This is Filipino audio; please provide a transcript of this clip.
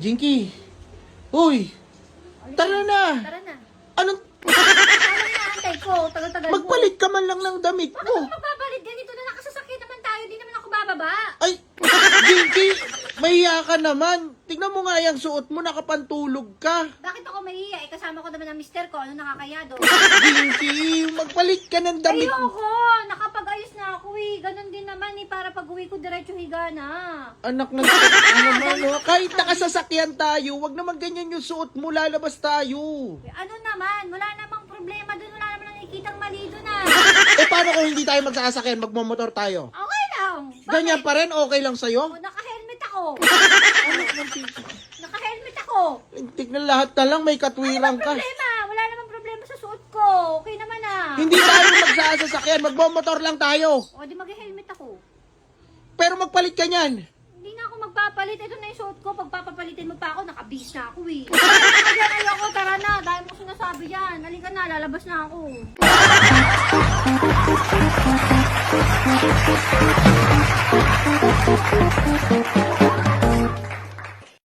Jinky! Uy! Tara na! Tara na. Anong... Ano inaantay ko? Tagal-tagal mo. Magpalit ka man lang ng damit Bakit mo! ako magpapalit? Ganito na nakasasakit naman tayo. Di naman ako bababa. Ay! Jinky! Mahiya ka naman! Tignan mo nga yung suot mo, nakapantulog ka! Bakit ako mahiya? Eh, kasama ko naman ang mister ko. Ano nakakaya doon? Jinky! Magpalit ka ng damit mo! Ayoko! Nakapag-ayos na ako eh. Ganon din naman eh. Para pag-uwi ko, diretso higa na. Anak ng naman, oh. Kahit nakasasakyan tayo, wag naman ganyan yung suot mo, lalabas tayo. Eh, ano naman? Wala namang problema doon. Wala naman nakikitang mali doon ah. Eh paano kung hindi tayo magsasakyan, magmamotor tayo? Okay lang. Bakit? Ganyan pa rin, okay lang sa'yo? Oh, naka-helmet ako. Anak ng tito. Naka-helmet ako. Tignan lahat na lang, may katwirang ka. Problema. Wala namang problema sa suot ko. Okay naman ah. Hindi tayo magsasakyan, magmamotor lang tayo. O, di mag-helmet ako. Pero magpalit ka niyan. Hindi na ako magpapalit. Ito na yung suot ko. Pagpapapalitin mo pa ako, nakabis na ako eh. Ayoko, tara na. Dahil mo sinasabi yan. Halika na, lalabas na ako.